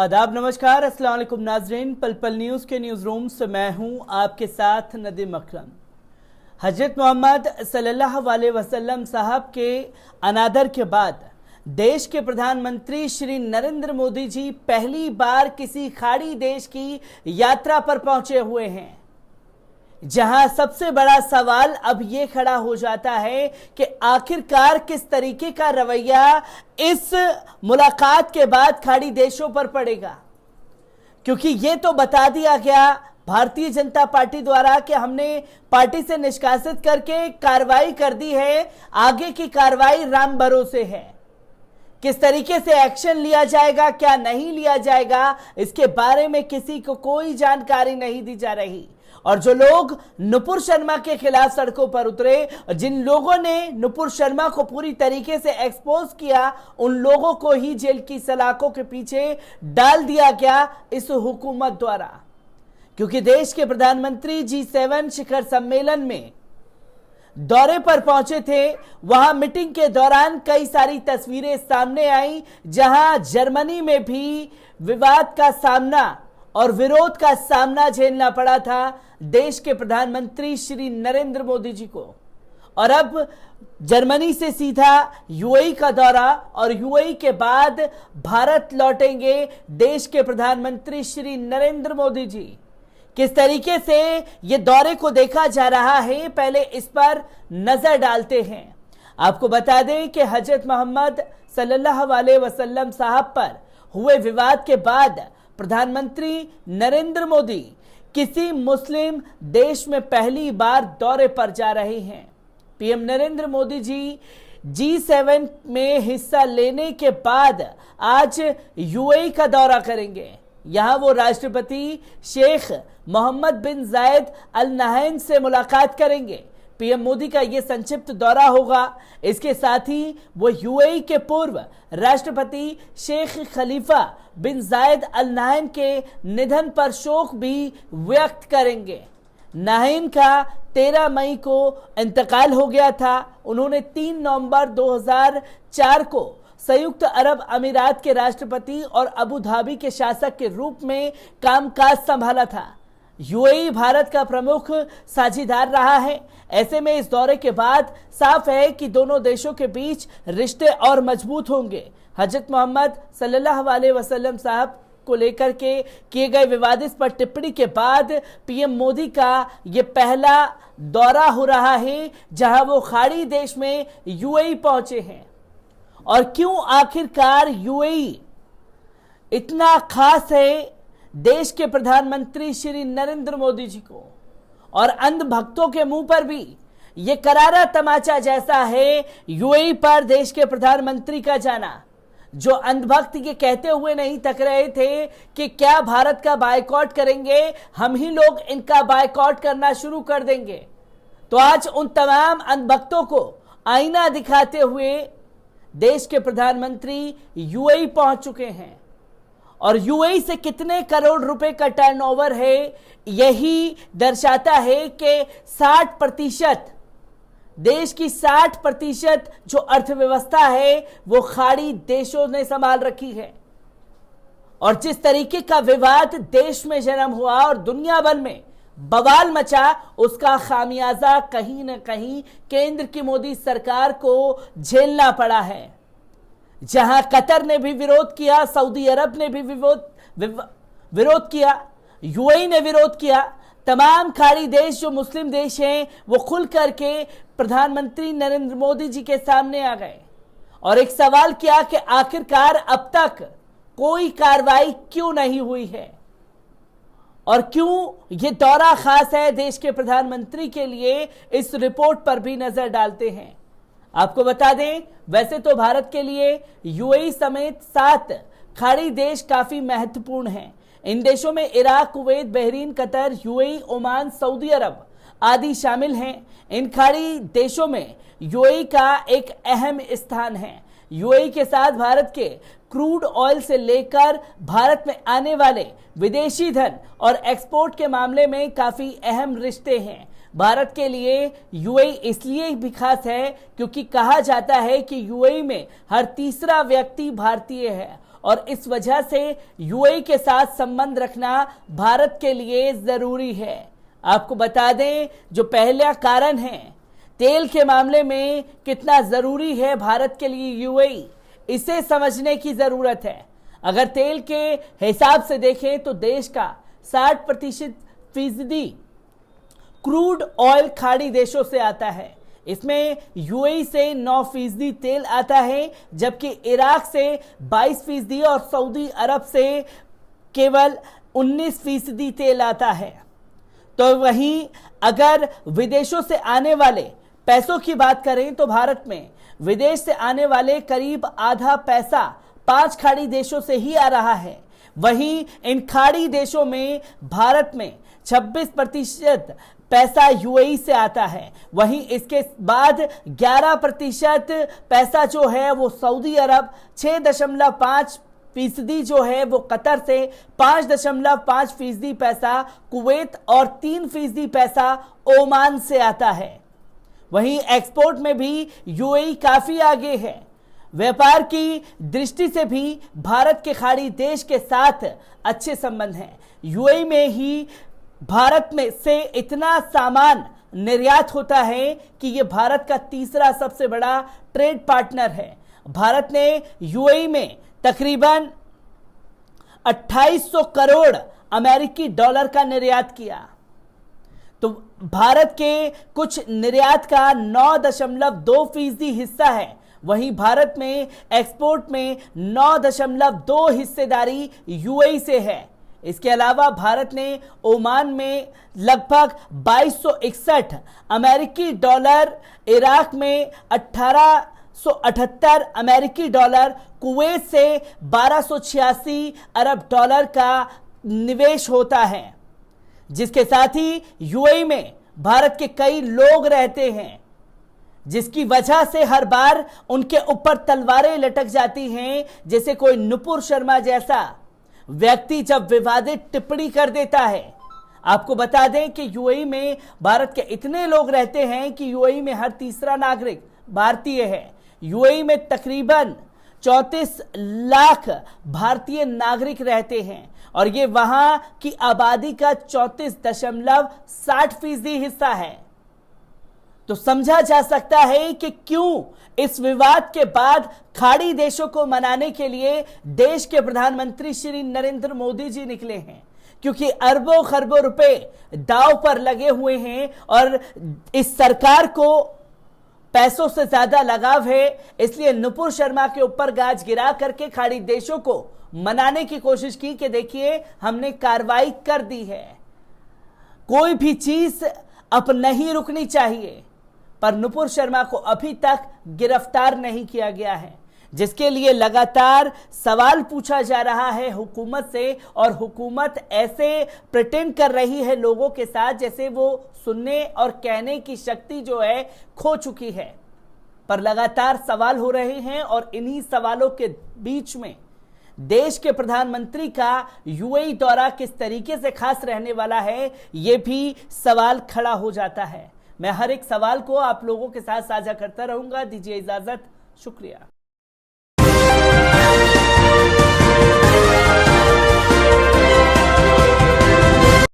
आदाब, नमस्कार, अस्सलाम वालेकुम नाजरीन। पल पल न्यूज़ के न्यूज़ रूम से मैं हूं आपके साथ नदीम अकरम। हजरत मोहम्मद सल्लल्लाहु अलैहि वसल्लम साहब के अनादर के बाद देश के प्रधानमंत्री श्री नरेंद्र मोदी जी पहली बार किसी खाड़ी देश की यात्रा पर पहुंचे हुए हैं, जहां सबसे बड़ा सवाल अब ये खड़ा हो जाता है कि आखिरकार किस तरीके का रवैया इस मुलाकात के बाद खाड़ी देशों पर पड़ेगा। क्योंकि ये तो बता दिया गया भारतीय जनता पार्टी द्वारा कि हमने पार्टी से निष्कासित करके कार्रवाई कर दी है, आगे की कार्रवाई राम भरोसे है। किस तरीके से एक्शन लिया जाएगा, क्या नहीं लिया जाएगा, इसके बारे में किसी को कोई जानकारी नहीं दी जा रही। और जो लोग नुपुर शर्मा के खिलाफ सड़कों पर उतरे, जिन लोगों ने नुपुर शर्मा को पूरी तरीके से एक्सपोज किया, उन लोगों को ही जेल की सलाखों के पीछे डाल दिया गया इस हुकूमत द्वारा। क्योंकि देश के प्रधानमंत्री G7 शिखर सम्मेलन में दौरे पर पहुंचे थे, वहां मीटिंग के दौरान कई सारी तस्वीरें सामने आई, जहां जर्मनी में भी विवाद का सामना और विरोध का सामना झेलना पड़ा था देश के प्रधानमंत्री श्री नरेंद्र मोदी जी को। और अब जर्मनी से सीधा यूएई का दौरा, और यूएई के बाद भारत लौटेंगे देश के प्रधानमंत्री श्री नरेंद्र मोदी जी। किस तरीके से ये दौरे को देखा जा रहा है, पहले इस पर नजर डालते हैं। आपको बता दें कि हजरत मोहम्मद सल्लल्लाहु अलैहि वसल्लम साहब पर हुए विवाद के बाद प्रधानमंत्री नरेंद्र मोदी किसी मुस्लिम देश में पहली बार दौरे पर जा रहे हैं। पीएम नरेंद्र मोदी जी G7 में हिस्सा लेने के बाद आज यूएई का दौरा करेंगे। यहां वो राष्ट्रपति शेख मोहम्मद बिन जायद अल नहयान से मुलाकात करेंगे। पीएम मोदी का यह संक्षिप्त दौरा होगा। इसके साथ ही वो यूएई के पूर्व राष्ट्रपति शेख खलीफा बिन जायद अल नहयान के निधन पर शोक भी व्यक्त करेंगे। नहयान का 13 मई को इंतकाल हो गया था। उन्होंने 3 नवंबर 2004 को संयुक्त अरब अमीरात के राष्ट्रपति और अबू धाबी के शासक के रूप में कामकाज संभाला था। यूएई भारत का प्रमुख साझेदार रहा है। ऐसे में इस दौरे के बाद साफ है कि दोनों देशों के बीच रिश्ते और मजबूत होंगे। हजरत मोहम्मद सल्लल्लाहु अलैहि वसल्लम साहब को लेकर के किए गए विवादित पर टिप्पणी के बाद पीएम मोदी का ये पहला दौरा हो रहा है, जहां वो खाड़ी देश में यूएई पहुंचे हैं। और क्यों आखिरकार यूएई इतना खास है देश के प्रधानमंत्री श्री नरेंद्र मोदी जी को, और अंध भक्तों के मुंह पर भी यह करारा तमाचा जैसा है यूएई पर देश के प्रधानमंत्री का जाना। जो अंधभक्त ये कहते हुए नहीं थक रहे थे कि क्या भारत का बायकॉट करेंगे, हम ही लोग इनका बायकॉट करना शुरू कर देंगे। तो आज उन तमाम अंधभक्तों को आईना दिखाते हुए देश के प्रधानमंत्री यूएई पहुंच चुके हैं। और यूएई से कितने करोड़ रुपए का टर्नओवर है, यही दर्शाता है कि 60% देश की 60% जो अर्थव्यवस्था है वो खाड़ी देशों ने संभाल रखी है। और जिस तरीके का विवाद देश में जन्म हुआ और दुनिया भर में बवाल मचा, उसका खामियाजा कहीं न कहीं केंद्र की मोदी सरकार को झेलना पड़ा है। जहां कतर ने भी विरोध किया, सऊदी अरब ने भी विरोध किया, यूएई ने विरोध किया, तमाम खाड़ी देश जो मुस्लिम देश हैं वो खुल करके प्रधानमंत्री नरेंद्र मोदी जी के सामने आ गए और एक सवाल किया कि आखिरकार अब तक कोई कार्रवाई क्यों नहीं हुई है और क्यों ये दौरा खास है देश के प्रधानमंत्री के लिए। इस रिपोर्ट पर भी नजर डालते हैं। आपको बता दें, वैसे तो भारत के लिए यूएई समेत 7 खाड़ी देश काफी महत्वपूर्ण हैं। इन देशों में Iraq, Kuwait, Bahrain, Qatar, UAE, Oman, Saudi Arabia आदि शामिल हैं। इन खाड़ी देशों में यूएई का एक अहम स्थान है। यूएई के साथ भारत के क्रूड ऑयल से लेकर भारत में आने वाले विदेशी धन और एक्सपोर्ट के मामले में काफी अहम रिश्ते हैं। भारत के लिए यूएई इसलिए भी खास है क्योंकि कहा जाता है कि यूएई में हर तीसरा व्यक्ति भारतीय है और इस वजह से यूएई के साथ संबंध रखना भारत के लिए जरूरी है। आपको बता दें, जो पहला कारण है तेल के मामले में कितना जरूरी है भारत के लिए यूएई, इसे समझने की जरूरत है। अगर तेल के हिसाब से देखें तो देश का 60% क्रूड ऑयल खाड़ी देशों से आता है। इसमें यूएई से 9% तेल आता है, जबकि इराक से 22% और सऊदी अरब से केवल 19% तेल आता है। तो वहीं अगर विदेशों से आने वाले पैसों की बात करें तो भारत में विदेश से आने वाले करीब आधा पैसा 5 खाड़ी देशों से ही आ रहा है। वहीं इन खाड़ी देशों में भारत में 26% पैसा यूएई से आता है। वहीं इसके बाद 11% पैसा जो है वो सऊदी अरब, 6.5% जो है वो कतर से, 5.5% पैसा कुवैत और 3% पैसा ओमान से आता है। वहीं एक्सपोर्ट में भी यूएई काफी आगे है। व्यापार की दृष्टि से भी भारत के खाड़ी देश के साथ अच्छे संबंध हैं। यूएई में ही भारत में से इतना सामान निर्यात होता है कि ये भारत का तीसरा सबसे बड़ा ट्रेड पार्टनर है। भारत ने यूएई में तकरीबन 2800 करोड़ अमेरिकी डॉलर का निर्यात किया। तो भारत के कुछ निर्यात का 9.2% हिस्सा है। वहीं भारत में एक्सपोर्ट में 9.2 हिस्सेदारी यूएई से है। इसके अलावा भारत ने ओमान में लगभग 2261 अमेरिकी डॉलर, इराक में 1878 अमेरिकी डॉलर, कुवैत से 1286 अरब डॉलर का निवेश होता है। जिसके साथ ही यूएई में भारत के कई लोग रहते हैं, जिसकी वजह से हर बार उनके ऊपर तलवारें लटक जाती हैं। जैसे कोई नुपुर शर्मा जैसा व्यक्ति जब विवादित टिप्पणी कर देता है। आपको बता दें कि यूएई में भारत के इतने लोग रहते हैं कि यूएई में हर तीसरा नागरिक भारतीय है। यूएई में तकरीबन 34 लाख भारतीय नागरिक रहते हैं और ये वहां की आबादी का 34.60% हिस्सा है। तो समझा जा सकता है कि क्यों इस विवाद के बाद खाड़ी देशों को मनाने के लिए देश के प्रधानमंत्री श्री नरेंद्र मोदी जी निकले हैं, क्योंकि अरबों खरबों रुपए दांव पर लगे हुए हैं और इस सरकार को पैसों से ज्यादा लगाव है। इसलिए नुपुर शर्मा के ऊपर गाज गिरा करके खाड़ी देशों को मनाने की कोशिश की कि देखिए हमने कार्रवाई कर दी है। कोई भी चीज अब नहीं रुकनी चाहिए, पर नुपुर शर्मा को अभी तक गिरफ्तार नहीं किया गया है, जिसके लिए लगातार सवाल पूछा जा रहा है हुकूमत से। और हुकूमत ऐसे प्रिटेंड कर रही है लोगों के साथ जैसे वो सुनने और कहने की शक्ति जो है खो चुकी है। पर लगातार सवाल हो रहे हैं और इन्हीं सवालों के बीच में देश के प्रधानमंत्री का यूएई दौरा किस तरीके से खास रहने वाला है, ये भी सवाल खड़ा हो जाता है। मैं हर एक सवाल को आप लोगों के साथ साझा करता रहूंगा। दीजिए इजाजत, शुक्रिया।